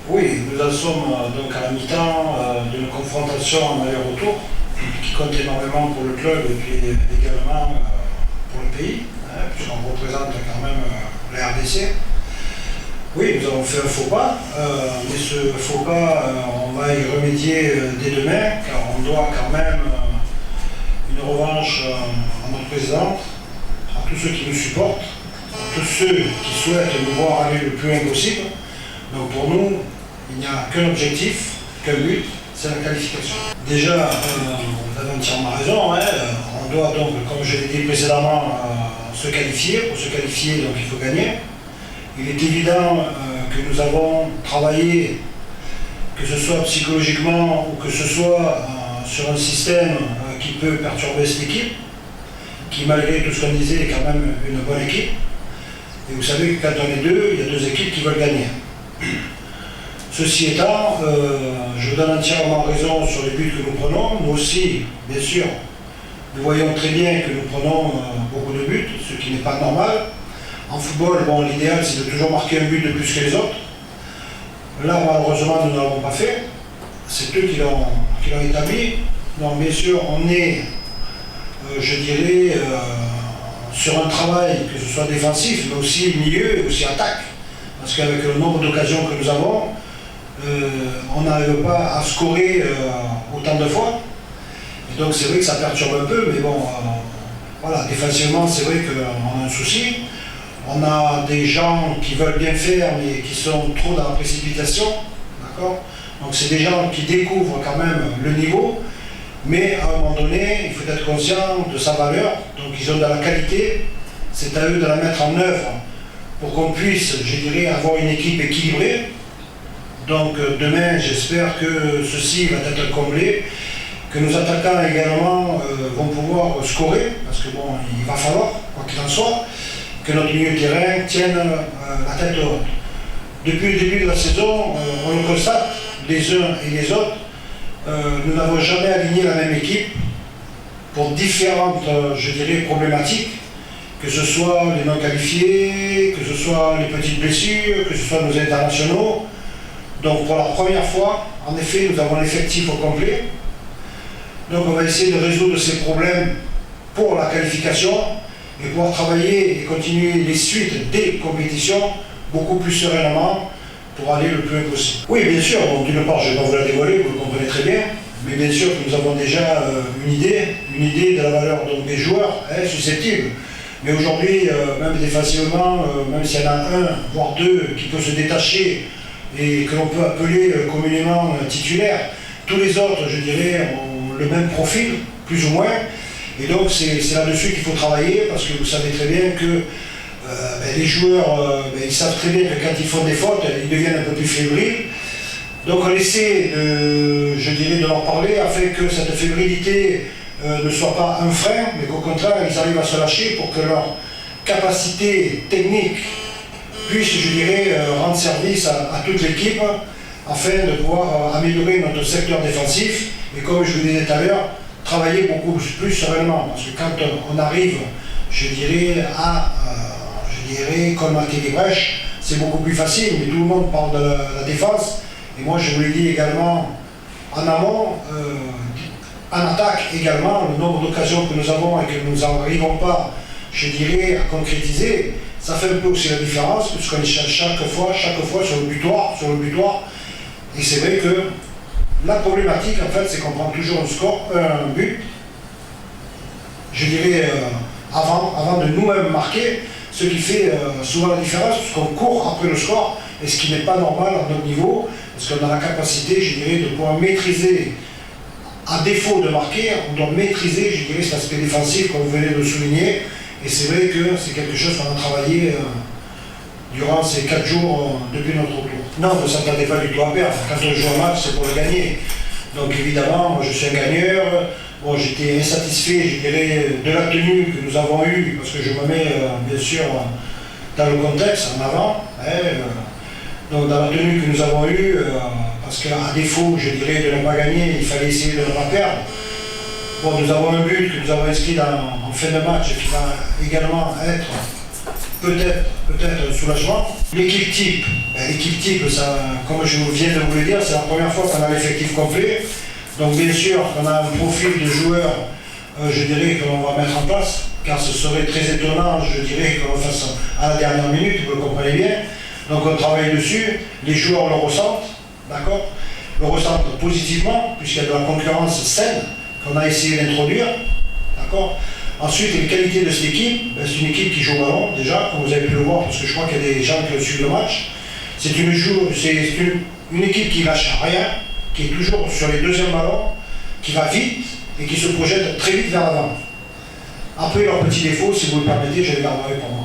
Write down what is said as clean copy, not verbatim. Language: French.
Oui, nous en sommes donc à la mi-temps d'une confrontation en aller-retour qui compte énormément pour le club et puis également pour le pays, puisqu'on représente quand même la RDC. Oui, nous avons fait un faux pas, mais ce faux pas, on va y remédier dès demain, car on doit quand même une revanche à notre présidente, à tous ceux qui nous supportent, à tous ceux qui souhaitent nous voir aller le plus loin possible. Donc pour nous, il n'y a qu'un objectif, qu'un but, c'est la qualification. Déjà, vous avez entièrement raison, on doit donc, comme je l'ai dit précédemment, se qualifier. Pour se qualifier, donc il faut gagner. Il est évident que nous avons travaillé, que ce soit psychologiquement ou que ce soit sur un système qui peut perturber cette équipe, qui malgré tout ce qu'on disait est quand même une bonne équipe. Et vous savez que quand on est deux, il y a deux équipes qui veulent gagner. Ceci étant, je vous donne entièrement raison sur les buts que nous prenons. Nous aussi, bien sûr, nous voyons très bien que nous prenons beaucoup de buts, ce qui n'est pas normal. En football, bon, l'idéal c'est de toujours marquer un but de plus que les autres. Là, malheureusement, nous ne l'avons pas fait. C'est eux qui l'ont établi. Donc, bien sûr, on est, je dirais, sur un travail, que ce soit défensif, mais aussi milieu et aussi attaque. Parce qu'avec le nombre d'occasions que nous avons, on n'arrive pas à scorer autant de fois. Et donc c'est vrai que ça perturbe un peu, mais bon, voilà, défensivement c'est vrai qu'on a un souci. On a des gens qui veulent bien faire, mais qui sont trop dans la précipitation, d'accord? Donc c'est des gens qui découvrent quand même le niveau, mais à un moment donné, il faut être conscient de sa valeur. Donc ils ont de la qualité, c'est à eux de la mettre en œuvre pour qu'on puisse, je dirais, avoir une équipe équilibrée. Donc demain, j'espère que ceci va être comblé, que nos attaquants également vont pouvoir scorer, parce que bon, il va falloir, quoi qu'il en soit, que notre milieu de terrain tienne la tête haute. Depuis le début de la saison, on le constate, les uns et les autres, nous n'avons jamais aligné la même équipe pour différentes, je dirais, problématiques, que ce soit les non qualifiés, que ce soit les petites blessures, que ce soit nos internationaux. Donc pour la première fois, en effet, nous avons l'effectif au complet. Donc on va essayer de résoudre ces problèmes pour la qualification et pouvoir travailler et continuer les suites des compétitions beaucoup plus sereinement pour aller le plus loin possible. Oui, bien sûr, bon, d'une part, je ne vais pas vous la dévoiler, vous le comprenez très bien, mais bien sûr que nous avons déjà une idée de la valeur donc, des joueurs susceptibles. Mais aujourd'hui, même défensivement, même s'il y en a un, voire deux, qui peut se détacher et que l'on peut appeler communément titulaire, tous les autres, je dirais, ont le même profil, plus ou moins. Et donc c'est là-dessus qu'il faut travailler, parce que vous savez très bien que les joueurs, ils savent très bien que quand ils font des fautes, ils deviennent un peu plus fébriles. Donc on essaie, je dirais, de leur parler afin que cette fébrilité ne soit pas un frein, mais qu'au contraire, ils arrivent à se lâcher pour que leur capacité technique puisse, je dirais, rendre service à toute l'équipe afin de pouvoir améliorer notre secteur défensif et, comme je vous disais tout à l'heure, travailler beaucoup plus sereinement. Parce que quand on arrive, je dirais, à colmater les brèches, c'est beaucoup plus facile, mais tout le monde parle de la défense. Et moi, je vous l'ai dit également en amont, en attaque également, le nombre d'occasions que nous avons et que nous n'arrivons pas, je dirais, à concrétiser, ça fait un peu aussi la différence, puisqu'on est chaque fois sur le butoir. Et c'est vrai que la problématique, en fait, c'est qu'on prend toujours un but, je dirais, avant de nous-mêmes marquer, ce qui fait souvent la différence, puisqu'on court après le score, et ce qui n'est pas normal à notre niveau, parce qu'on a la capacité, je dirais, de pouvoir maîtriser, à défaut de marquer, on doit maîtriser, je dirais, cet aspect défensif, comme vous venez de le souligner, et c'est vrai que c'est quelque chose qu'on a travaillé durant ces 4 jours depuis notre retour. Non, vous ne s'attendez pas du tout à perdre. Quand on joue un match, c'est pour le gagner. Donc évidemment, moi je suis un gagneur. Bon, j'étais insatisfait, je dirais, de la tenue que nous avons eue, parce que je me mets bien sûr dans le contexte, en avant. Donc dans la tenue que nous avons eue, parce qu'à défaut, je dirais, de ne pas gagner, il fallait essayer de ne pas perdre. Bon, nous avons un but que nous avons inscrit en fin de match qui va également être peut-être un soulagement. L'équipe type, l'équipe type, ça, comme je viens de vous le dire, c'est la première fois qu'on a l'effectif complet. Donc bien sûr, on a un profil de joueurs, je dirais, que l'on va mettre en place, car ce serait très étonnant, je dirais, qu'on le fasse à la dernière minute, vous le comprenez bien. Donc on travaille dessus, les joueurs le ressentent, d'accord, le ressentent positivement, puisqu'il y a de la concurrence saine qu'on a essayé d'introduire, d'accord. Ensuite, les qualités de cette équipe, ben, c'est une équipe qui joue au ballon, déjà, comme vous avez pu le voir, parce que je crois qu'il y a des gens qui suivent le match. C'est une équipe qui lâche rien, qui est toujours sur les deuxièmes ballons, qui va vite et qui se projette très vite vers l'avant. Après, leur petit défaut, si vous le permettez, je les garderai pour moi.